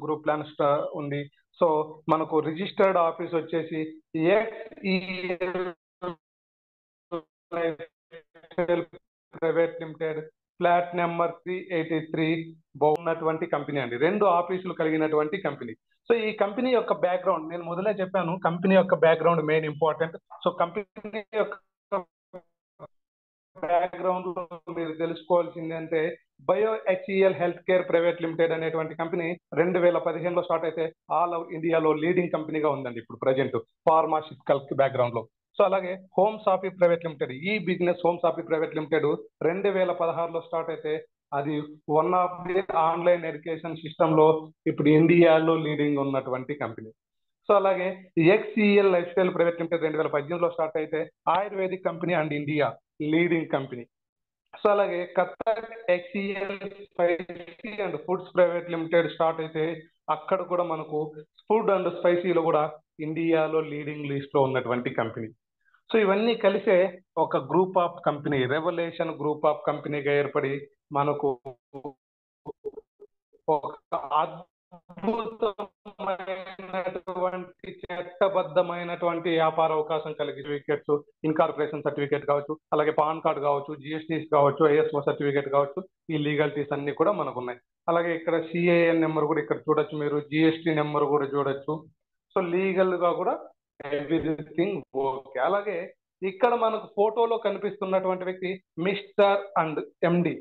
Group plan ఉంది. So మనకు registered office వచ్చేసి ప్రైవేట్ లిమిటెడ్, ఫ్లాట్ నెంబర్ 383 బాగున్నటువంటి కంపెనీ అండి. 2 ఆఫీసులు కలిగినటువంటి కంపెనీ. సో ఈ కంపెనీ యొక్క బ్యాక్గ్రౌండ్ నేను మొదలే చెప్పాను, కంపెనీ యొక్క background main important. So company యొక్క బ్యాక్గ్రౌండ్ లో మీరు తెలుసుకోవాల్సింది అంటే బయోహెచ్ఈఎల్ హెల్త్ కేర్ ప్రైవేట్ లిమిటెడ్ అనేటువంటి కంపెనీ 2015లో స్టార్ట్ అయితే ఆల్ ఇండియాలో లీడింగ్ కంపెనీగా ఉందండి ఇప్పుడు ప్రజెంట్ ఫార్మాసిటికల్ బ్యాక్గ్రౌండ్ లో. సో అలాగే హోమ్ సాఫీ ప్రైవేట్ లిమిటెడ్, ఈ బిజినెస్ హోమ్ సాఫీ ప్రైవేట్ లిమిటెడ్ 2016లో స్టార్ట్ అయితే అది one of the online education system లో ఇప్పుడు ఇండియాలో లీడింగ్ ఉన్నటువంటి కంపెనీ. సో అలాగే XEL life style private limited 2018లో స్టార్ట్ అయితే ayurvedic company and India leading company. So అలాగే కత్తర్ XEL spicy and foods private limited start అయితే అక్కడ కూడా మనకు ఫుడ్ అండ్ స్పైసీలో కూడా ఇండియాలో లీడింగ్ లిస్ట్ లో ఉన్నటువంటి కంపెనీ. సో ఇవన్నీ కలిసే ఒక group of company, revolution group of కంపెనీగా ఏర్పడి మనకు ఒక అద్భుతమైనటువంటి చట్టబద్ధమైనటువంటి వ్యాపార అవకాశం కలిగి సర్టిఫికేట్స్, ఇన్కార్పొరేషన్ సర్టిఫికేట్ కావచ్చు, అలాగే పాన్ కార్డ్ కావచ్చు, జిఎస్టీస్ కావచ్చు, ఐఎస్ఓ సర్టిఫికేట్ కావచ్చు, ఈ లీగల్టీస్ అన్ని కూడా మనకు ఉన్నాయి. అలాగే ఇక్కడ సిఐఎన్ నెంబర్ కూడా ఇక్కడ చూడొచ్చు, మీరు జిఎస్టీ నెంబర్ కూడా చూడొచ్చు. సో లీగల్ గా కూడా ఎవ్రీథింగ్ ఓకే. అలాగే ఇక్కడ మనకు ఫోటోలో కనిపిస్తున్నటువంటి వ్యక్తి mister and MD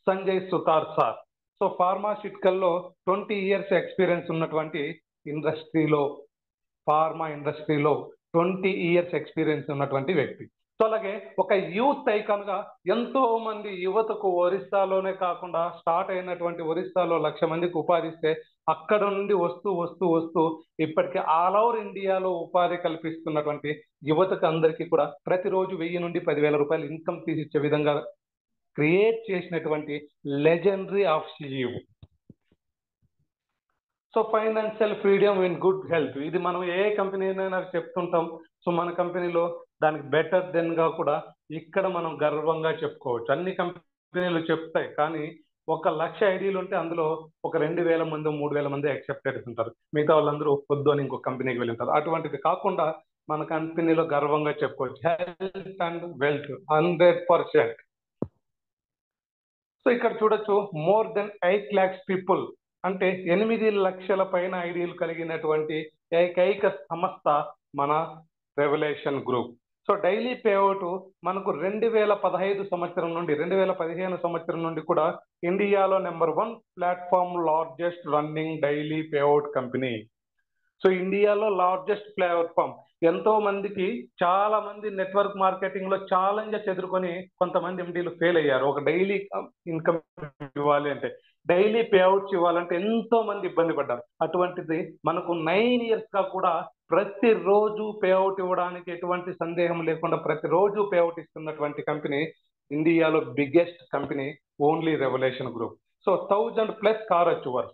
Sanjay Sutar sir. So pharmaceutical లో 20 years ఎక్స్పీరియన్స్ ఉన్నటువంటి ఇండస్ట్రీలో, ఫార్మా ఇండస్ట్రీలో 20 years ఎక్స్పీరియన్స్ ఉన్నటువంటి వ్యక్తి. సో అలాగే ఒక యూత్ ఐకాన్ గా ఎంతో మంది యువతకు ఒరిస్సాలోనే కాకుండా స్టార్ట్ అయినటువంటి ఒరిస్సాలో 1,00,000 మందికి ఉపాధి ఇస్తే అక్కడ నుండి వస్తూ వస్తూ వస్తూ ఇప్పటికీ ఆల్ ఓవర్ ఇండియాలో ఉపాధి కల్పిస్తున్నటువంటి యువతకు అందరికీ కూడా ప్రతిరోజు 1000 నుండి 10,000 రూపాయలు ఇన్కమ్ తీసిచ్చే విధంగా క్రియేట్ చేసినటువంటి legendary of CEO. So financial freedom in good health, ఇది మనం ఏ కంపెనీనైనా చెప్తుంటాం. సో మన కంపెనీలో దానికి బెటర్ దెన్ గా కూడా ఇక్కడ మనం గర్వంగా చెప్పుకోవచ్చు. అన్ని కంపెనీలు చెప్తాయి, కానీ 1,00,000 ఐడీలు ఉంటే అందులో ఒక 2,000 మంది 3,000 మంది యాక్సెప్టెడ్ ఉంటారు, మిగతా వాళ్ళందరూ వద్దు అని ఇంకో కంపెనీకి వెళ్ళి ఉంటారు. అటువంటిది కాకుండా మన కంపెనీలో గర్వంగా చెప్పుకోవచ్చు హెల్త్ అండ్ వెల్త్ 100%. సో ఇక్కడ చూడొచ్చు మోర్ దెన్ 8 lakhs పీపుల్, అంటే 8 లక్షల పైన ఐడీలు కలిగినటువంటి ఏకైక సంస్థ మన revolution group. So daily payout మనకు 2015 సంవత్సరం నుండి 2015 సంవత్సరం నుండి కూడా ఇండియాలో number 1 platform largest running daily payout company. So ఇండియాలో లార్జెస్ట్ ప్లాట్ఫామ్, ఎంతో మందికి చాలా మంది నెట్వర్క్ మార్కెటింగ్ లో ఛాలెంజెస్ ఎదుర్కొని కొంతమంది ఎండీలు ఫెయిల్ అయ్యారు. ఒక డైలీ ఇన్కమ్ ఇవ్వాలి అంటే, డైలీ పేఅవుట్స్ ఇవ్వాలంటే ఎంతో మంది ఇబ్బంది పడ్డారు. అటువంటిది మనకు 9 years గా కూడా ప్రతిరోజు పేఅవుట్ ఇవ్వడానికి ఎటువంటి సందేహం లేకుండా ప్రతిరోజు పేఅవుట్ ఇస్తున్నటువంటి కంపెనీ ఇండియాలో biggest company only revolution group. So 1000+ car achievers.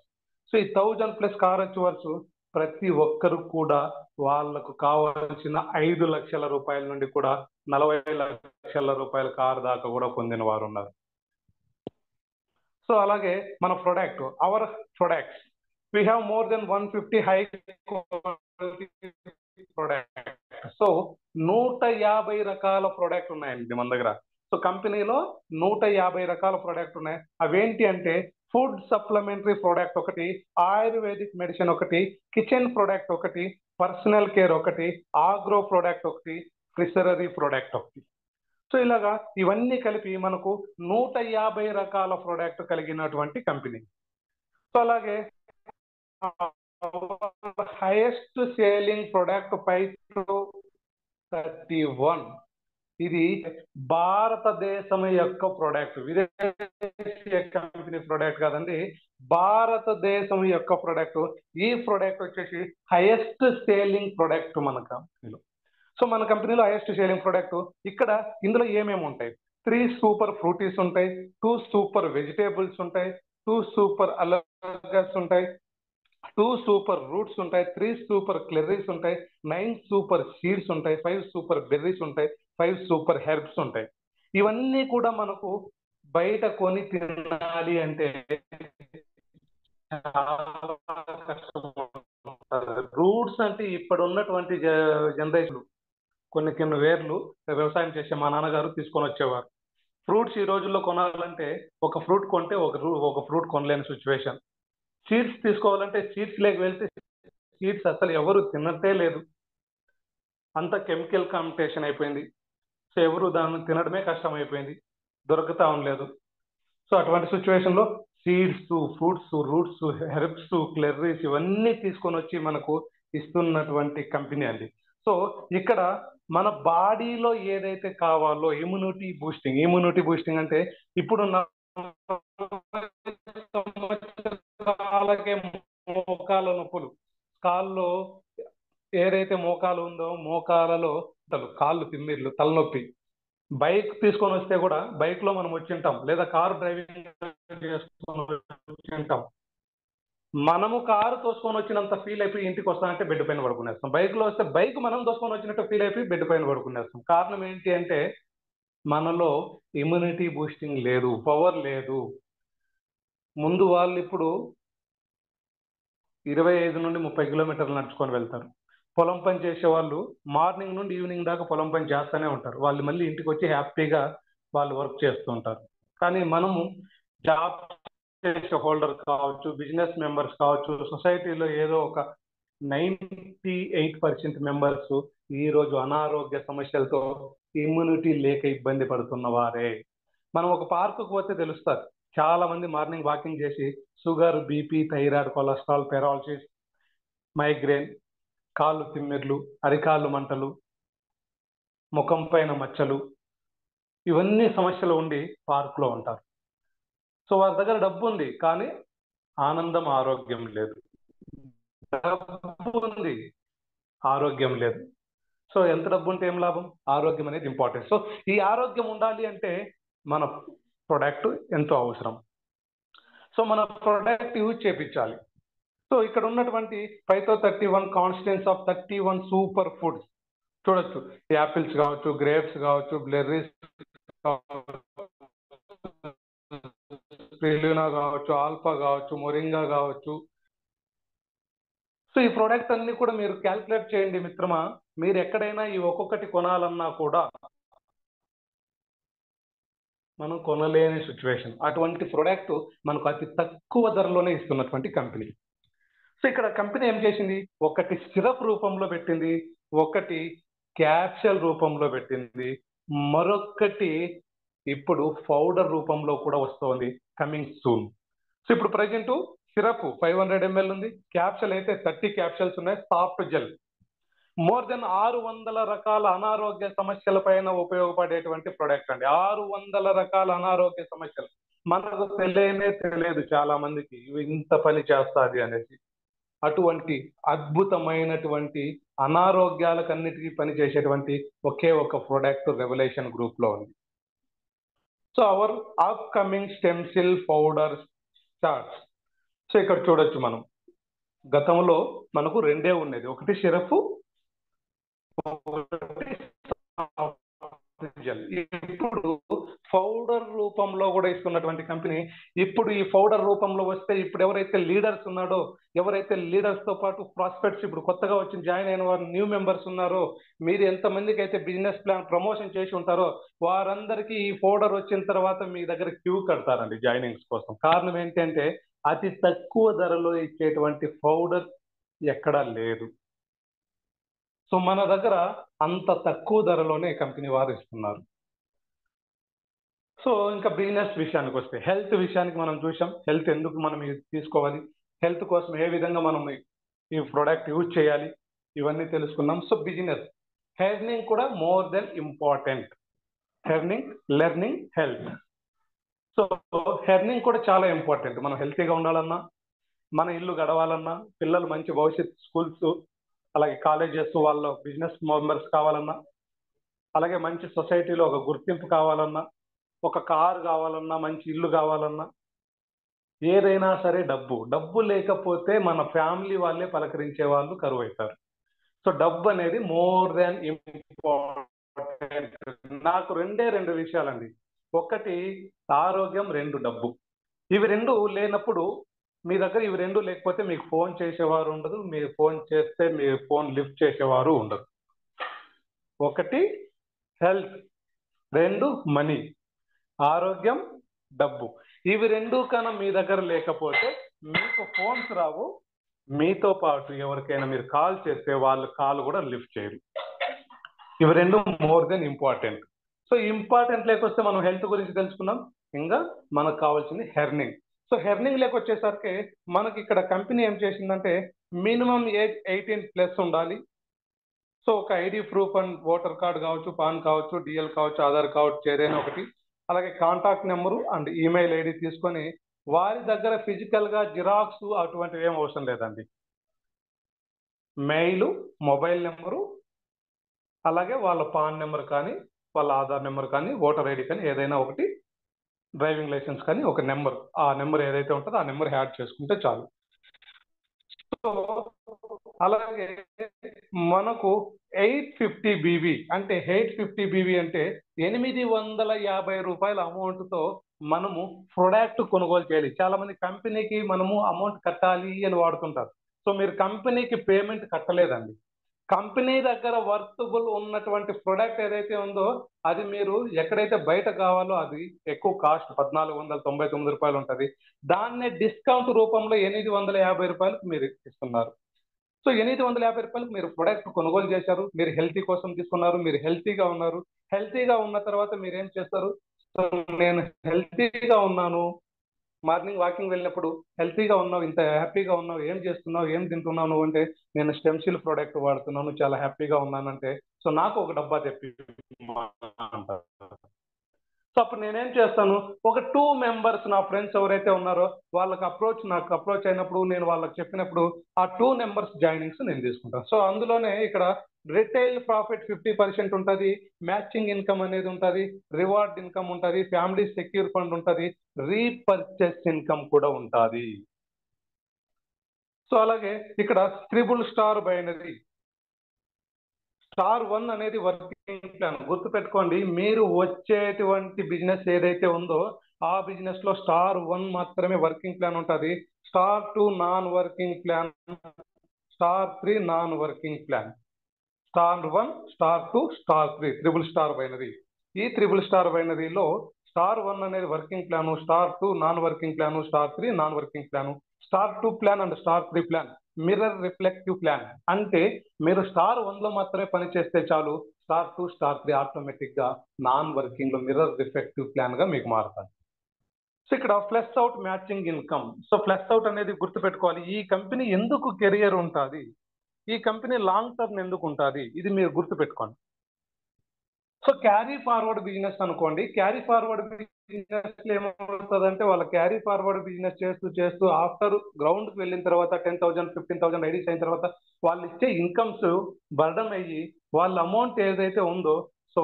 So ఈ 1000+ కార్ అచీవర్స్ ప్రతి ఒక్కరు కూడా వాళ్ళకు కావాల్సిన 5 లక్షల రూపాయల నుండి కూడా 40 లక్షల రూపాయల కారు దాకా కూడా పొందిన వారు ఉన్నారు. సో అలాగే మన hour products, we have more than 150 high quality product. So 150 రకాల ప్రొడక్ట్ ఉన్నాయండి మన దగ్గర. సో కంపెనీలో 150 రకాల ప్రొడక్ట్ ఉన్నాయి. అవేంటి అంటే ఫుడ్ సప్లిమెంటరీ ప్రోడక్ట్ ఒకటి, ఆయుర్వేదిక్ మెడిసిన్ ఒకటి, కిచెన్ ప్రోడక్ట్ ఒకటి, పర్సనల్ కేర్ ఒకటి, ఆగ్రో ప్రోడక్ట్ ఒకటి, ఫిషరీ ప్రోడక్ట్ ఒకటి. సో ఇలాగా ఇవన్నీ కలిపి మనకు 150 రకాల ప్రోడక్ట్ కలిగినటువంటి కంపెనీ. సో అలాగే హైయెస్ట్ సేలింగ్ ప్రోడక్ట్ 531, ఇది భారతదేశం యొక్క ప్రోడక్ట్, విదేశీ కంపెనీ ప్రోడక్ట్ కాదండి, భారతదేశం యొక్క ప్రోడక్ట్. ఈ ప్రోడక్ట్ వచ్చేసి హైయెస్ట్ సేలింగ్ ప్రోడక్ట్ మన కంపెనీలో. సో మన కంపెనీలో హైయెస్ట్ సేలింగ్ ప్రోడక్ట్ ఇక్కడ ఇందులో ఏమేమి ఉంటాయి? 3 సూపర్ ఫ్రూటీస్ ఉంటాయి, 2 సూపర్ వెజిటేబుల్స్ ఉంటాయి, 2 సూపర్ అలగస్ ఉంటాయి, 2 సూపర్ రూట్స్ ఉంటాయి, 3 సూపర్ క్లెర్రీస్ ఉంటాయి, 9 సూపర్ సీడ్స్ ఉంటాయి, 5 సూపర్ బెర్రీస్ ఉంటాయి, 5 సూపర్ హెర్బ్స్ ఉంటాయి. ఇవన్నీ కూడా మనకు బయట కొని తినాలి అంటే చాలా ఫ్రూట్స్ అంటే ఇప్పుడు ఉన్నటువంటి జనరేషన్ కొన్ని వేర్లు వ్యవసాయం చేసే మా నాన్నగారు తీసుకొని వచ్చేవారు. ఫ్రూట్స్ ఈ రోజుల్లో కొనాలంటే ఒక ఫ్రూట్ కొంటే ఒక ఫ్రూట్ కొనలేని సిచ్యువేషన్. సీడ్స్ తీసుకోవాలంటే సీడ్స్ లేక వెళ్తే సీడ్స్ అసలు ఎవరు తినట్టే లేదు. అంత కెమికల్ కాంపిటీషన్ అయిపోయింది. సో ఎవరు దాన్ని తినడమే కష్టం అయిపోయింది. దొరుకుతా ఉండలేదు. సో అటువంటి సిచ్యువేషన్ లో సీడ్స్, ఫ్రూట్స్, రూట్స్, హెర్బ్స్, క్లెర్రీస్ ఇవన్నీ తీసుకొని వచ్చి మనకు ఇస్తున్నటువంటి కంపెనీ అండి. సో ఇక్కడ మన బాడీలో ఏదైతే కావాలో ఇమ్యూనిటీ బూస్టింగ్ అంటే ఇప్పుడు అలాగే మోకాల నొప్పులు, కాల్లో ఏదైతే మోకాలు ఉందో మోకాలలో కాళ్ళు తిమ్మిర్లు, తలనొప్పి, బైక్ తీసుకొని వస్తే కూడా బైక్ లో మనం వచ్చింటాం, లేదా కారు డ్రైవింగ్ చేసుకొని వచ్చింటాం. మనము కారు తోసుకొని వచ్చినంత ఫీల్ అయిపోయి ఇంటికి వస్తామంటే బెడ్ పైన పడుకునేస్తాం. బైక్ లో వస్తే బైక్ మనం తోసుకొని వచ్చినట్టు ఫీల్ అయిపోయి బెడ్ పైన పడుకునేస్తాం. కారణం ఏంటి అంటే మనలో ఇమ్యూనిటీ బూస్టింగ్ లేదు, పవర్ లేదు. ముందు వాళ్ళు ఇప్పుడు 25 నుండి 30 కిలోమీటర్లు నడుచుకొని వెళ్తారు. పొలం పని చేసే వాళ్ళు మార్నింగ్ నుండి ఈవినింగ్ దాకా పొలం పని చేస్తూనే ఉంటారు. వాళ్ళు మళ్ళీ ఇంటికి వచ్చి హ్యాపీగా వాళ్ళు వర్క్ చేస్తూ ఉంటారు. కానీ మనము జాబ్ చేసే హోల్డర్ కావచ్చు, బిజినెస్ మెంబర్స్ కావచ్చు, సొసైటీలో ఏదో ఒక 98% మెంబర్స్ ఈ రోజు అనారోగ్య సమస్యలతో ఇమ్యూనిటీ లేక ఇబ్బంది పడుతున్న వారే. మనం ఒక పార్కుకు పోతే తెలుస్తారు, చాలా మంది మార్నింగ్ వాకింగ్ చేసి sugar, BP, thyroid, cholesterol, paralysis, migraine, కాళ్ళు తిమ్మిర్లు, అరికాళ్ళు మంటలు, ముఖం పైన మచ్చలు, ఇవన్నీ సమస్యలు ఉండి పార్కులో ఉంటారు. సో వారి దగ్గర డబ్బు ఉంది కానీ ఆనందం, ఆరోగ్యం లేదు. డబ్బు ఉంది, ఆరోగ్యం లేదు. సో ఎంత డబ్బు ఉంటే ఏం లాభం? ఆరోగ్యం అనేది ఇంపార్టెంట్. సో ఈ ఆరోగ్యం ఉండాలి అంటే మన ప్రొడక్ట్ ఎంతో అవసరం. సో మన ప్రొడక్ట్ యూజ్ చేపించాలి. సో ఇక్కడ ఉన్నటువంటి 531 కాన్స్టిట్యూయెంట్స్ ఆఫ్ 31 సూపర్ ఫుడ్స్ చూడొచ్చు. యాపిల్స్ కావచ్చు, గ్రేప్స్ కావచ్చు, బ్లెర్రీస్ స్పిరులినా కావచ్చు, ఆల్ఫా కావచ్చు, మొరింగా కావచ్చు. సో ఈ ప్రొడక్ట్ అన్ని కూడా మీరు క్యాల్కులేట్ చేయండి మిత్రమా. మీరు ఎక్కడైనా ఈ ఒక్కొక్కటి కొనాలన్నా కూడా మనం కొనలేని సిచ్యువేషన్. అటువంటి ప్రొడక్ట్ మనకు అతి తక్కువ ధరలోనే ఇస్తున్నటువంటి కంపెనీ. సో ఇక్కడ కంపెనీ ఏం చేసింది? ఒకటి సిరప్ రూపంలో పెట్టింది, ఒకటి క్యాప్సూల్ రూపంలో పెట్టింది, మరొకటి ఇప్పుడు పౌడర్ రూపంలో కూడా వస్తుంది, కమింగ్ సూన్. సో ఇప్పుడు ప్రజెంట్ సిరప్ 500 ml ఉంది, క్యాప్సూల్ అయితే 30 క్యాప్సూల్స్ ఉన్నాయి, సాఫ్ట్ జెల్. మోర్ దెన్ 600 రకాల అనారోగ్య సమస్యల పైన ఉపయోగపడేటువంటి ప్రొడక్ట్ అండి. 600 రకాల అనారోగ్య సమస్యలు మనకు తెలియదు చాలా మందికి ఇవి ఇంత పని చేస్తాది అనేసి. అటువంటి అద్భుతమైనటువంటి అనారోగ్యాలకన్నిటికీ పనిచేసేటువంటి ఒకే ఒక ప్రొడక్ట్ రెవల్యూషన్ గ్రూప్ లో ఉంది. So our upcoming stem cell powder charts. So ఇక్కడ చూడొచ్చు మనం గతంలో మనకు రెండే ఉండేది, ఒకటి సిరప్, ఇప్పుడు పౌడర్ రూపంలో కూడా ఇస్తున్నటువంటి కంపెనీ. ఇప్పుడు ఈ పౌడర్ రూపంలో వస్తే ఇప్పుడు ఎవరైతే లీడర్స్ ఉన్నాడో, ఎవరైతే లీడర్స్ తో పాటు ప్రాస్పెక్ట్స్ ఇప్పుడు కొత్తగా వచ్చి జాయిన్ అయిన వారు న్యూ మెంబర్స్ ఉన్నారో, మీరు ఎంతమందికి అయితే బిజినెస్ ప్లాన్ ప్రమోషన్ చేసి ఉంటారో వారందరికీ ఈ పౌడర్ వచ్చిన తర్వాత మీ దగ్గర క్యూ కడతారండి జాయినింగ్స్ కోసం. కారణం ఏంటంటే అతి తక్కువ ధరలో ఇచ్చేటువంటి పౌడర్ ఎక్కడా లేదు. సో మన దగ్గర అంత తక్కువ ధరలోనే కంపెనీ వారు ఇస్తున్నారు. సో ఇంకా బిజినెస్ విషయానికి వస్తే, హెల్త్ విషయానికి మనం చూసాం. హెల్త్ ఎందుకు మనం తీసుకోవాలి, హెల్త్ కోసం ఏ విధంగా మనం ఈ ప్రోడక్ట్ యూజ్ చేయాలి, ఇవన్నీ తెలుసుకున్నాం. సో బిజినెస్ హెర్నింగ్ కూడా more than important. Earning, learning, health. So earning కూడా చాలా ఇంపార్టెంట్. మనం హెల్తీగా ఉండాలన్నా, మన ఇల్లు గడవాలన్నా, పిల్లలు మంచి భవిష్యత్ స్కూల్స్ అలాగే కాలేజెస్ వాళ్ళ బిజినెస్ మెంబర్స్ కావాలన్నా, అలాగే మంచి సొసైటీలో ఒక గుర్తింపు కావాలన్నా, ఒక కారు కావాలన్నా, మంచి ఇల్లు కావాలన్నా, ఏదైనా సరే డబ్బు లేకపోతే మన ఫ్యామిలీ వాళ్ళే పలకరించే వాళ్ళు కరువు అవుతారు. సో డబ్బు అనేది మోర్ దాన్ ఇంపార్టెంట్. నాకు రెండు విషయాలండి. ఒకటి ఆరోగ్యం, రెండు డబ్బు. ఇవి రెండు లేనప్పుడు మీ దగ్గర ఇవి రెండు లేకపోతే మీకు ఫోన్ చేసేవారు ఉండదు, మీరు ఫోన్ చేస్తే మీ ఫోన్ లిఫ్ట్ చేసేవారు ఉండదు. ఒకటి హెల్త్, రెండు మనీ, ఆరోగ్యం, డబ్బు. ఇవి రెండు కన్నా మీ దగ్గర లేకపోతే మీకు ఫోన్స్ రావు, మీతో పాటు ఎవరికైనా మీరు కాల్ చేస్తే వాళ్ళు కాల్ కూడా లిఫ్ట్ చేయరు. ఇవి రెండు more than important. So important లేకొస్తే మనం హెల్త్ గురించి తెలుసుకున్నాం, ఇంకా మనకు కావాల్సింది హెర్నింగ్. సో హెర్నింగ్ లేకొచ్చేసరికి మనకి ఇక్కడ కంపెనీ ఏం చేసిందంటే మినిమం ఏజ్ 18+ ఉండాలి. సో ఒక ID proof and voter card కావచ్చు, పాన్ కావచ్చు, డిఎల్ కావచ్చు, ఆధార్ కావచ్చు, ఏదైనా ఒకటి, అలాగే contact number and email ID తీసుకొని వారి దగ్గర ఫిజికల్ గా జిరాక్స్ అటువంటివి ఏం అవసరం లేదండి. మెయిల్, మొబైల్ నెంబరు, అలాగే వాళ్ళ పాన్ నెంబర్ కానీ, వాళ్ళ ఆధార్ నెంబర్ కానీ, ఓటర్ ఐడి కానీ ఏదైనా ఒకటి, డ్రైవింగ్ లైసెన్స్ కానీ ఒక నెంబర్, ఆ నెంబర్ ఏదైతే ఉంటుందో ఆ నెంబర్ యాడ్ చేసుకుంటే చాలు. సో అలాగే మనకు 850 BV అంటే 850 BV అంటే 850 రూపాయల అమౌంట్ తో మనము ప్రొడక్ట్ కొనుగోలు చేయాలి. చాలా మంది కంపెనీకి మనము అమౌంట్ కట్టాలి అని వాడుతుంటారు. సో మీరు కంపెనీకి పేమెంట్ కట్టలేదండి. కంపెనీ దగ్గర వర్తబుల్ ఉన్నటువంటి ప్రొడక్ట్ ఏదైతే ఉందో అది మీరు ఎక్కడైతే బయట కావాలో అది ఎక్కువ కాస్ట్ 1499 రూపాయలు ఉంటుంది. దాన్నే డిస్కౌంట్ రూపంలో 850 రూపాయలకు మీరు ఇస్తున్నారు. సో 850 రూపాయలకు మీరు ప్రొడక్ట్ కొనుగోలు చేశారు, మీరు హెల్తీ కోసం తీసుకున్నారు, మీరు హెల్తీగా ఉన్నారు. హెల్తీగా ఉన్న తర్వాత మీరు ఏం చేస్తారు? సో నేను హెల్తీగా ఉన్నాను, మార్నింగ్ వాకింగ్ వెళ్ళినప్పుడు హెల్తీగా ఉన్నావు, ఇంత హ్యాపీగా ఉన్నావు, ఏం చేస్తున్నావు, ఏం తింటున్నావు నువ్వు అంటే నేను స్టెమ్సిల్ ప్రోడక్ట్ వాడుతున్నాను, చాలా హ్యాపీగా ఉన్నానంటే సో నాకు ఒక డబ్బా తెప్పి అంటారు. సో అప్పుడు నేనేం చేస్తాను, ఒక 2 మెంబర్స్ నా ఫ్రెండ్స్ ఎవరైతే ఉన్నారో వాళ్ళకి నాకు అప్రోచ్ అయినప్పుడు నేను వాళ్ళకి చెప్పినప్పుడు ఆ 2 మెంబర్స్ జాయినింగ్స్ నేను తీసుకుంటాను. సో అందులోనే ఇక్కడ రిటైల్ ప్రాఫిట్ 50% ఉంటుంది, మ్యాచింగ్ ఇన్కమ్ అనేది ఉంటుంది, రివార్డ్ ఇన్కమ్ ఉంటుంది, ఫ్యామిలీ సెక్యూర్ ఫండ్ ఉంటుంది, రీపర్చేస్ ఇన్కమ్ కూడా ఉంటుంది. సో అలాగే ఇక్కడ ట్రిపుల్ స్టార్ బైనరీ స్టార్ 1 అనేది వర్కింగ్ ప్లాన్. గుర్తుపెట్టుకోండి, మీరు వచ్చేటువంటి బిజినెస్ ఏదైతే ఉందో ఆ బిజినెస్ లో స్టార్ 1 మాత్రమే వర్కింగ్ ప్లాన్ ఉంటుంది. Star 2 non working plan, star 3 non working plan. Star 1, star 2, star 3 triple star binary. ఈ ట్రిపుల్ స్టార్ బైనరీలో స్టార్ 1 అనేది working plan, star 2 non working plan, star 3 non working plan. Star 2 plan and star 3 plan mirror reflective plan. అంటే మీరు star 1 లో మాత్రమే పని చేస్తే చాలు, star 2, star 3 automatic గా నాన్ వర్కింగ్ లో మిర్రర్ రిఫ్లెక్టివ్ ప్లాన్ గా మీకు మారుతాయి. సో ఇక్కడ flesh out matching income. So flesh out అనేది గుర్తుపెట్టుకోవాలి, ఈ కంపెనీ ఎందుకు కెరియర్ ఉంటుంది, ఈ కంపెనీ లాంగ్ టర్మ్ ఎందుకు ఉంటుంది, ఇది మీరు గుర్తుపెట్టుకోండి. సో క్యారీ ఫార్వర్డ్ బిజినెస్ అనుకోండి, క్యారీ ఫార్వర్డ్ బిజినెస్ ఏమవుతుందంటే వాళ్ళ క్యారీ ఫార్వర్డ్ బిజినెస్ చేస్తూ చేస్తూ ఆఫ్టర్ గ్రౌండ్కి వెళ్ళిన తర్వాత 10,000 15,000 ఐడీస్ అయిన తర్వాత వాళ్ళు ఇచ్చే ఇన్కమ్స్ బర్డన్ అయ్యి వాళ్ళ అమౌంట్ ఏదైతే ఉందో సో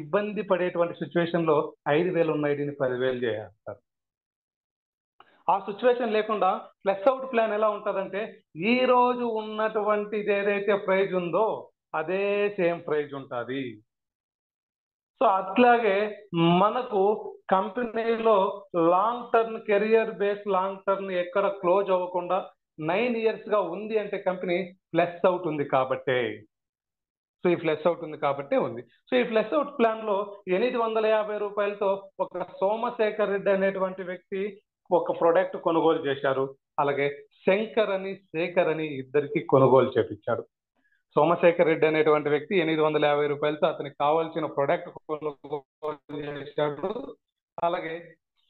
ఇబ్బంది పడేటువంటి సిచ్యువేషన్ లో 5,000 ఉన్న ఐడిని 10,000 చేస్తారు. ఆ సిచ్యువేషన్ లేకుండా ఫ్లెక్స్ అవుట్ ప్లాన్ ఎలా ఉంటుందంటే ఈ రోజు ఉన్నటువంటిది ఏదైతే ప్రైజ్ ఉందో అదే సేమ్ ప్రైజ్ ఉంటుంది. సో అట్లాగే మనకు కంపెనీలో long term career base long term ఎక్కడ క్లోజ్ అవ్వకుండా 9 years గా ఉంది అంటే కంపెనీ ఫ్లెక్స్ అవుట్ ఉంది కాబట్టే. సో ఈ ఫ్లెక్స్ అవుట్ ఉంది కాబట్టే ఉంది. సో ఈ ఫ్లెక్స్ అవుట్ ప్లాన్ లో 850 రూపాయలతో ఒక సోమశేఖర్ రెడ్డి అనేటువంటి వ్యక్తి ఒక ప్రొడక్ట్ కొనుగోలు చేశారు. అలాగే శంకర్ అని శేఖర్ అని ఇద్దరికి కొనుగోలు చేపించాడు. సోమశేఖర్ రెడ్డి అనేటువంటి వ్యక్తి 850 రూపాయలతో అతనికి కావాల్సిన ప్రొడక్ట్ కొనుగోలు చేశాడు. అలాగే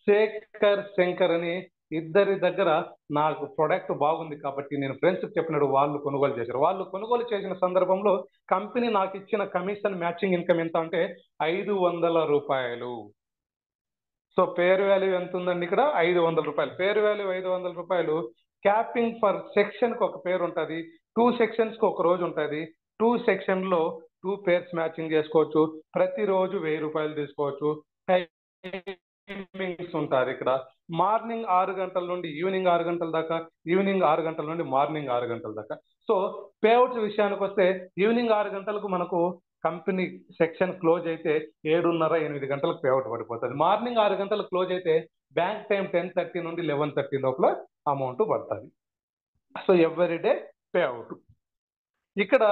శంకర్ అని ఇద్దరి దగ్గర నాకు ప్రొడక్ట్ బాగుంది కాబట్టి నేను ఫ్రెండ్స్ చెప్పినాడు, వాళ్ళు కొనుగోలు చేశారు. వాళ్ళు కొనుగోలు చేసిన సందర్భంలో కంపెనీ నాకు ఇచ్చిన కమిషన్ మ్యాచింగ్ ఇన్కమ్ ఎంత అంటే 500 రూపాయలు. సో పేరు వాల్యూ ఎంత ఉందండి ఇక్కడ 500 రూపాయలు. పేరు వాల్యూ 500 రూపాయలు. క్యాపింగ్ ఫర్ సెక్షన్ కి ఒక పేరు ఉంటుంది, 2 sections కి ఒక రోజు ఉంటుంది. 2 section లో 2 pairs మ్యాచింగ్ చేసుకోవచ్చు, ప్రతిరోజు 1000 రూపాయలు తీసుకోవచ్చు. టైమింగ్స్ ఉంటారు ఇక్కడ, మార్నింగ్ 6 గంటల నుండి ఈవినింగ్ 6 గంటల దాకా, ఈవినింగ్ 6 గంటల నుండి మార్నింగ్ 6 గంటల దాకా. సో పేఅవుట్స్ విషయానికి వస్తే ఈవినింగ్ 6 గంటలకు మనకు కంపెనీ సెక్షన్ క్లోజ్ అయితే 7:30 8 గంటలకు పేఅవుట్ పడిపోతుంది. మార్నింగ్ 6 గంటలకు క్లోజ్ అయితే బ్యాంక్ టైం 10:30 నుండి 11:30 లోపల అమౌంట్ పడుతుంది. So every day pay out. ఇక్కడ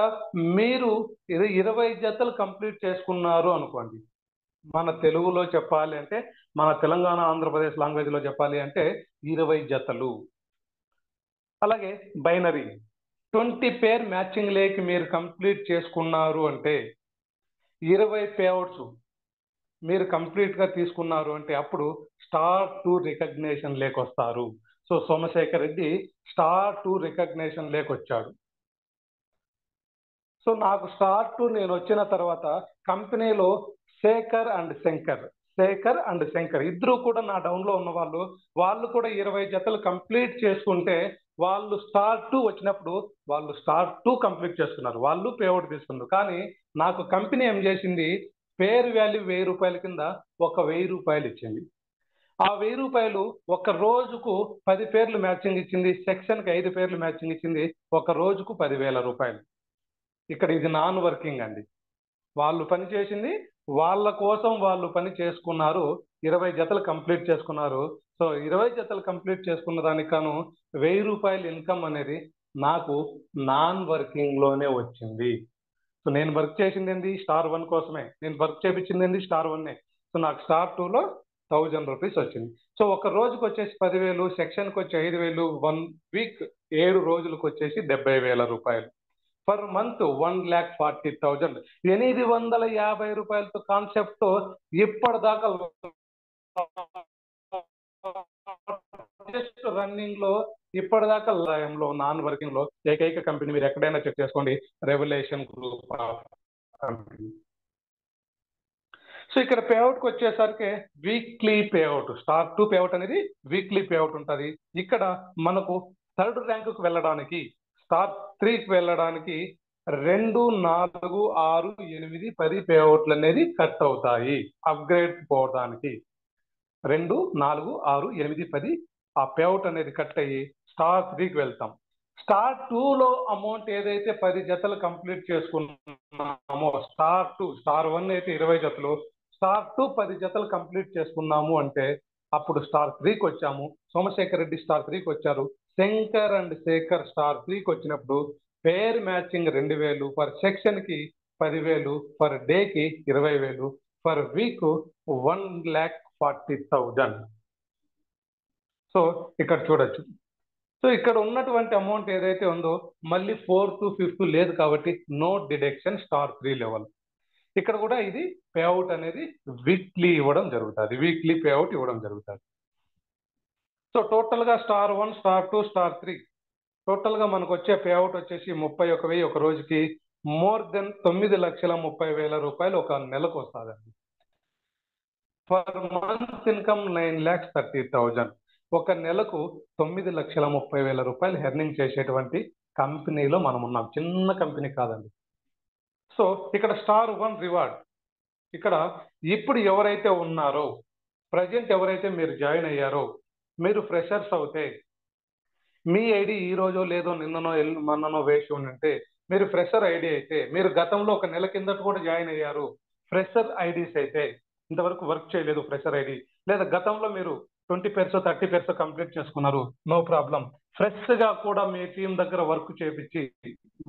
మీరు 20 జతలు కంప్లీట్ చేసుకున్నారు అనుకోండి. మన తెలుగులో చెప్పాలి అంటే, మన తెలంగాణ ఆంధ్రప్రదేశ్ లాంగ్వేజ్లో చెప్పాలి అంటే 20 జతలు. అలాగే బైనరీ 20 పేర్ మ్యాచింగ్ లేక్ మీరు కంప్లీట్ చేసుకున్నారు అంటే 20 పేఅవుట్స్ మీరు కంప్లీట్గా తీసుకున్నారు అంటే అప్పుడు స్టార్ టు రికగ్నేషన్ లేక్ వస్తారు. So Somashekar Reddy star two recognition లేక్ వచ్చాడు. సో నాకు స్టార్ టు నేను వచ్చిన తర్వాత కంపెనీలో శేఖర్ అండ్ శంకర్ ఇద్దరు కూడా నా డౌన్లో ఉన్న వాళ్ళు కూడా 20 జతలు కంప్లీట్ చేసుకుంటే వాళ్ళు స్టార్ 2 వచ్చినప్పుడు వాళ్ళు స్టార్ 2 కంప్లీట్ చేసుకున్నారు, వాళ్ళు పేఅవుట్ తీసుకున్నారు. కానీ నాకు కంపెనీ ఏం చేసింది, పేరు వాల్యూ 1000 రూపాయల కింద ఒక 1000 రూపాయలు ఇచ్చింది. ఆ 1000 రూపాయలు ఒక రోజుకు 10 పేర్లు మ్యాచింగ్ ఇచ్చింది, సెక్షన్కి 5 పేర్లు మ్యాచింగ్ ఇచ్చింది, ఒక రోజుకు 10,000 రూపాయలు. ఇక్కడ ఇది నాన్ వర్కింగ్ అండి. వాళ్ళు పని చేసింది వాళ్ళ కోసం వాళ్ళు పని చేసుకున్నారు, 20 జతలు కంప్లీట్ చేసుకున్నారు. సో 20 జతలు కంప్లీట్ చేసుకున్న దానికి గాను 1000 రూపాయలు ఇన్కమ్ అనేది నాకు నాన్ వర్కింగ్ లోనే వచ్చింది. సో నేను వర్క్ చేసింది ఏంది, స్టార్ 1 కోసమే. నేను వర్క్ చేపించింది ఏంది, స్టార్ 1. సో నాకు స్టార్ 2లో 1000 రూపీస్ వచ్చింది. సో ఒక రోజుకు వచ్చేసి 10,000, సెక్షన్కి వచ్చి 5,000, 1 వీక్ 7 రోజులకు వచ్చేసి 70,000 రూపాయలు. Per month 1,40,000. 850 రూపాయలతో కాన్సెప్ట్ ఇప్పటిదాకా రన్నింగ్ లో, ఇప్పటిదాకా లయంలో, నాన్ వర్కింగ్ లో ఏకైక కంపెనీ మీరు ఎక్కడైనా చెక్ చేసుకోండి, revolution group of company. So ఇక్కడ పేఅవుట్కి వచ్చేసరికి వీక్లీ పేఅవుట్, స్టార్ 2 పేఅవుట్ అనేది వీక్లీ పేఅవుట్ ఉంటుంది. ఇక్కడ మనకు థర్డ్ ర్యాంకుకు వెళ్ళడానికి, స్టార్ 3కి వెళ్ళడానికి 2, 4, 6, 8, 10 పేఅవుట్లు అనేది కట్ అవుతాయి. అప్గ్రేడ్ పోవడానికి 2, 4, 6, 8, 10 ఆ పేఅవుట్ అనేది కట్ అయ్యి స్టార్ 3కి వెళ్తాం. స్టార్ 2లో అమౌంట్ ఏదైతే 10 జతలు కంప్లీట్ చేసుకున్నామో, స్టార్ 1 అయితే 20 జతలు, స్టార్ 2 10 జతలు కంప్లీట్ చేసుకున్నాము అంటే అప్పుడు స్టార్ 3కి వచ్చాము. సోమశేఖర్ రెడ్డి స్టార్ 3కి వచ్చారు. శంకర్ అండ్ శేఖర్ స్టార్ 3కి వచ్చినప్పుడు పేర్ మ్యాచింగ్ 2,000, పర్ సెక్షన్కి 10,000, పర్ డేకి 20,000, పర్ వీక్ 1,40,000. సో ఇక్కడ చూడొచ్చు. సో ఇక్కడ ఉన్నటువంటి అమౌంట్ ఏదైతే ఉందో మళ్ళీ 4th, 5th లేదు కాబట్టి నో డిడక్షన్ స్టార్ 3 లెవెల్. ఇక్కడ కూడా ఇది పేఅవుట్ అనేది వీక్లీ ఇవ్వడం జరుగుతుంది, వీక్లీ పేఅవుట్ ఇవ్వడం జరుగుతుంది. సో టోటల్గా స్టార్ 1, స్టార్ 2, స్టార్ 3 టోటల్గా మనకు వచ్చే పేఅవుట్ వచ్చేసి 31,000 ఒక రోజుకి. మోర్ దెన్ 9,30,000 రూపాయలు ఒక నెలకు వస్తుందండి. Per month income 9,30,000. ఒక నెలకు 9,30,000 రూపాయలు ఎర్నింగ్ చేసేటువంటి కంపెనీలో మనం ఉన్నాం, చిన్న కంపెనీ కాదండి. సో ఇక్కడ స్టార్ 1 రివార్డ్, ఇక్కడ ఇప్పుడు ఎవరైతే ఉన్నారో, ప్రజెంట్ ఎవరైతే మీరు జాయిన్ అయ్యారో, మీరు ఫ్రెషర్స్ అవుతే, మీ ఐడి ఈ రోజో లేదో నిన్ననో మొన్ననో వేసి ఉంటే, మీరు ఫ్రెషర్ ఐడి అయితే, మీరు గతంలో ఒక నెల కిందట కూడా జాయిన్ అయ్యారు, ఫ్రెషర్ ఐడీస్ అయితే, ఇంతవరకు వర్క్ చేయలేదు ఫ్రెషర్ ఐడి, లేదా గతంలో మీరు 20 పేర్స్ 30 పేర్స్ కంప్లీట్ చేసుకున్నారు, నో ప్రాబ్లం. ఫ్రెష్ గా కూడా మీ టీం దగ్గర వర్క్ చేపించి,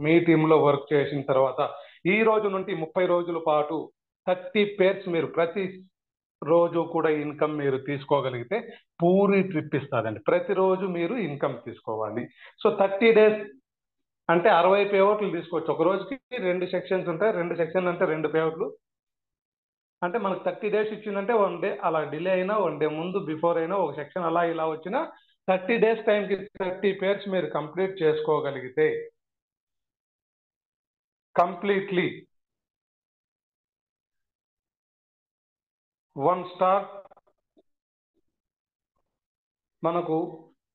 మీ టీంలో వర్క్ చేసిన తర్వాత ఈ రోజు నుండి 30 రోజుల పాటు 30 పేర్స్ మీరు ప్రతి రోజు కూడా ఇన్కమ్ మీరు తీసుకోగలిగితే పూరి ట్రిప్ ఇస్తుందండి. ప్రతిరోజు మీరు ఇన్కమ్ తీసుకోవాలి. సో 30 డేస్ అంటే 60 పేఅవుట్లు తీసుకోవచ్చు. ఒక రోజుకి 2 సెక్షన్స్ ఉంటాయి, 2 సెక్షన్ అంటే 2 పేఅవుట్లు. అంటే మనకు 30 డేస్ ఇచ్చిందంటే 1 డే అలా డిలే అయినా, 1 డే ముందు బిఫోర్ అయినా ఒక సెక్షన్ అలా ఇలా వచ్చినా 30 డేస్ టైంకి 30 పేర్స్ మీరు కంప్లీట్ చేసుకోగలిగితే కంప్లీట్లీ 1 స్టార్ మనకు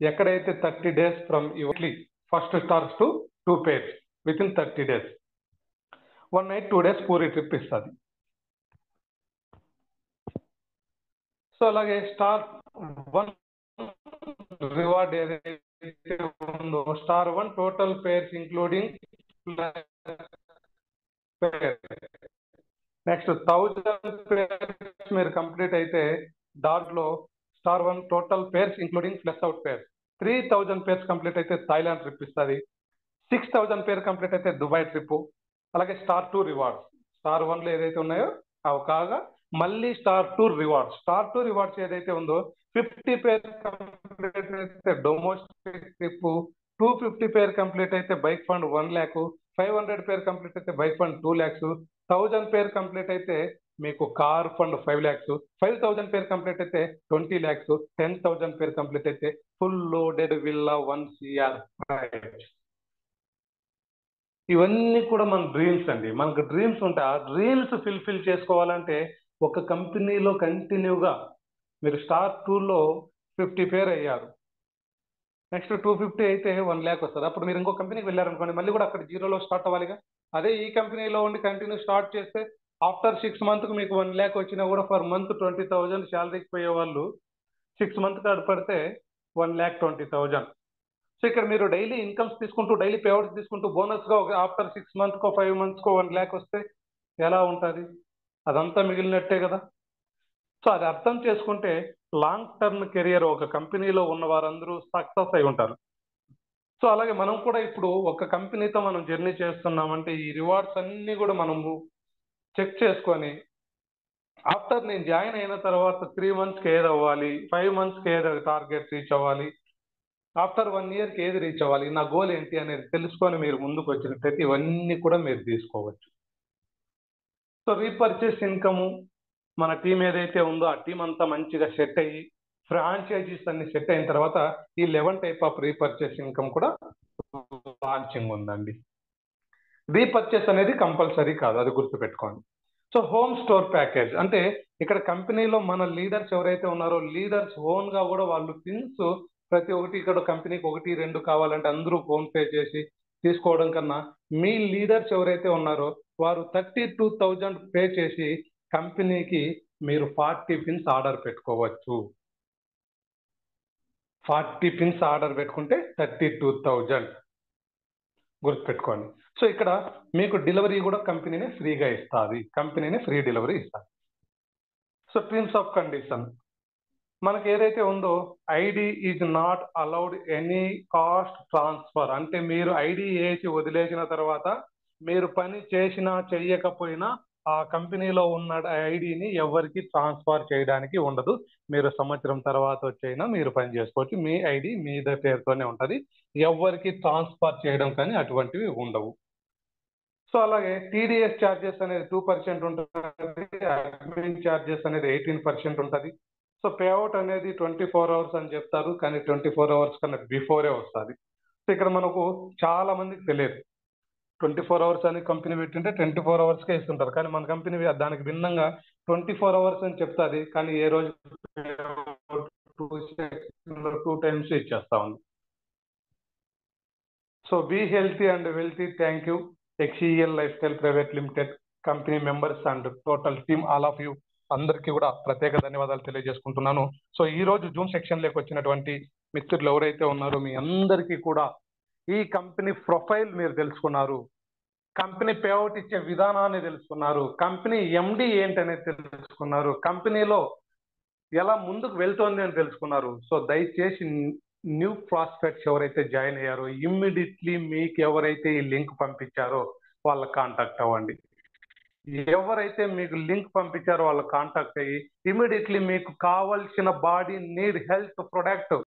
ఎక్కడైతే 30 డేస్ ఫ్రమ్ యువర్లీ first stars to 2 pairs within 30 days 1 night 2 days Puri trip ఇస్తుంది. సో అలాగే స్టార్ 1 రివార్డ్ ఏదైతే ఉందో, star 1 total pairs including next 1000 pairs మీరు కంప్లీట్ అయితే దాంట్లో star 1 total pairs including plus out pairs 3000 pairs complete అయితే థాయిలాండ్ ట్రిప్ ఇస్తుంది. 6000 పేర్ కంప్లీట్ అయితే దుబాయ్ ట్రిప్. అలాగే స్టార్ 2 రివార్డ్స్ స్టార్ 1 లో ఏదైతే ఉన్నాయో అవి కాగా మళ్ళీ స్టార్ 2 రివార్డ్స్ ఏదైతే ఉందో 50 పేర్ కంప్లీట్ అయితే డొమెస్టిక్ ట్రిప్, 250 పేర్ కంప్లీట్ అయితే బైక్ ఫండ్ 1 lakh, 500 పేర్ కంప్లీట్ అయితే బైక్ ఫండ్ 2 lakhs, 1000 పేర్ కంప్లీట్ అయితే మీకు కార్ ఫండ్ 5 lakhs, 5000 పేర్ కంప్లీట్ అయితే 20 lakhs, 10,000 పేర్ కంప్లీట్ అయితే ఫుల్ లోడెడ్ విల్లా 1 CR. ఇవన్నీ కూడా మన డ్రీమ్స్ అండి. మనకు డ్రీమ్స్ ఉంటాయి. ఆ డ్రీమ్స్ ఫుల్ఫిల్ చేసుకోవాలంటే ఒక కంపెనీలో కంటిన్యూగా మీరు స్టార్ 2లో 50 పేర్ అయ్యారు, నెక్స్ట్ 250 అయితే 1 lakh వస్తుంది. అప్పుడు మీరు ఇంకో కంపెనీకి వెళ్ళారనుకోండి, మళ్ళీ కూడా అక్కడ జీరోలో స్టార్ట్ అవ్వాలిగా. అదే ఈ కంపెనీలో ఉండి కంటిన్యూ స్టార్ట్ చేస్తే ఆఫ్టర్ 6 months మీకు 1 lakh వచ్చినా కూడా ఫర్ మంత్ 20,000 శాలరీకి పోయే వాళ్ళు 6 months కాడ పడితే 1,20,000. సో ఇక్కడ మీరు డైలీ ఇన్కమ్స్ తీసుకుంటూ డైలీ పేఅవుట్స్ తీసుకుంటూ బోనస్గా ఆఫ్టర్ 6 months 5 months 1 lakh వస్తే ఎలా ఉంటుంది? అదంతా మిగిలినట్టే కదా. సో అది అర్థం చేసుకుంటే లాంగ్ టర్మ్ కెరియర్ ఒక కంపెనీలో ఉన్న వారందరూ సక్సెస్ అయి ఉంటారు. సో అలాగే మనం కూడా ఇప్పుడు ఒక కంపెనీతో మనం జర్నీ చేస్తున్నామంటే ఈ రివార్డ్స్ అన్ని కూడా మనము చెక్ చేసుకొని ఆఫ్టర్ నేను జాయిన్ అయిన తర్వాత 3 monthsకి ఏది అవ్వాలి, 5 monthsకి ఏది టార్గెట్ రీచ్ అవ్వాలి, ఆఫ్టర్ 1 yearకి ఏది రీచ్ అవ్వాలి, నా గోల్ ఏంటి అనేది తెలుసుకొని మీరు ముందుకు వచ్చినట్టయితే ఇవన్నీ కూడా మీరు తీసుకోవచ్చు. సో రీపర్చేస్ ఇన్కమ్ మన టీం ఏదైతే ఉందో ఆ టీం అంతా మంచిగా సెట్ అయ్యి ఫ్రాంచైజీస్ అన్ని సెట్ అయిన తర్వాత ఈ 11 type ఆఫ్ రీపర్చేస్ ఇన్కమ్ కూడా లాంచింగ్ ఉందండి. రీపర్చేస్ అనేది కంపల్సరీ కాదు, అది గుర్తుపెట్టుకోండి. సో హోమ్ స్టోర్ ప్యాకేజ్ అంటే ఇక్కడ కంపెనీలో మన లీడర్స్ ఎవరైతే ఉన్నారో లీడర్స్ ఓన్గా కూడా వాళ్ళు థింగ్స్ ప్రతి ఒక్కటి ఇక్కడ కంపెనీకి 1, 2 కావాలంటే అందరూ ఫోన్ పే చేసి తీసుకోవడం కన్నా మీ లీడర్స్ ఎవరైతే ఉన్నారో వారు 32,000 పే చేసి కంపెనీకి మీరు 40 pins ఆర్డర్ పెట్టుకోవచ్చు. 40 pins ఆర్డర్ పెట్టుకుంటే 32,000 గుర్తుపెట్టుకోండి. సో ఇక్కడ మీకు డెలివరీ కూడా కంపెనీనే ఫ్రీగా ఇస్తుంది, కంపెనీనే ఫ్రీ డెలివరీ ఇస్తుంది. సో టర్మ్స్ ఆఫ్ కండిషన్ మనకి ఏదైతే ఉందో ID is not allowed any cost transfer అంటే మీరు ఐడి వేసి వదిలేసిన తర్వాత మీరు పని చేసినా చెయ్యకపోయినా ఆ కంపెనీలో ఉన్న ఐడిని ఎవరికి ట్రాన్స్ఫర్ చేయడానికి ఉండదు. మీరు సంవత్సరం తర్వాత వచ్చైనా మీరు పని చేసుకోవచ్చు, మీ ఐడి మీ పేరుతోనే ఉంటుంది, ఎవరికి ట్రాన్స్ఫర్ చేయడం కానీ అటువంటివి ఉండవు. సో అలాగే టీడీఎస్ ఛార్జెస్ అనేది 2% ఉంటుంది, అడ్మిన్ ఛార్జెస్ అనేది 18% ఉంటుంది. సో పేఅవుట్ అనేది 24 hours అని చెప్తారు, కానీ 24 hours కన్నా బిఫోరే వస్తుంది. సో ఇక్కడ మనకు చాలా మందికి తెలియదు 24 hours అని కంపెనీ పెట్టింటే 24 hoursకే ఇస్తుంటారు, కానీ మన కంపెనీ దానికి భిన్నంగా 24 hours అని చెప్తుంది, కానీ ఏ రోజు 2 times ఇచ్చేస్తా ఉంది. So be healthy and wealthy. Thank you. XEL life style private limited company members and total team all of you అందరికీ కూడా ప్రత్యేక ధన్యవాదాలు తెలియజేసుకుంటున్నాను. సో ఈ రోజు జూమ్ సెక్షన్లోకి వచ్చినటువంటి మిత్రులు ఎవరైతే ఉన్నారో మీ అందరికీ కూడా ఈ కంపెనీ ప్రొఫైల్ మీరు తెలుసుకున్నారు, కంపెనీ పేఅవుట్ ఇచ్చే విధానాన్ని తెలుసుకున్నారు, కంపెనీ MD ఏంటనేది తెలుసుకున్నారు, కంపెనీలో ఎలా ముందుకు వెళ్తోంది అని తెలుసుకున్నారు. సో దయచేసి న్యూ ప్రాస్పెక్ట్స్ ఎవరైతే జాయిన్ అయ్యారో ఇమ్మీడియట్లీ మీకు ఎవరైతే ఈ లింక్ పంపించారో వాళ్ళ కాంటాక్ట్ అవ్వండి. ఎవరైతే మీకు లింక్ పంపించారో వాళ్ళ కాంటాక్ట్ అయ్యి ఇమ్మీడియట్లీ మీకు కావాల్సిన బాడీ నీడ్ హెల్త్ ప్రొడక్ట్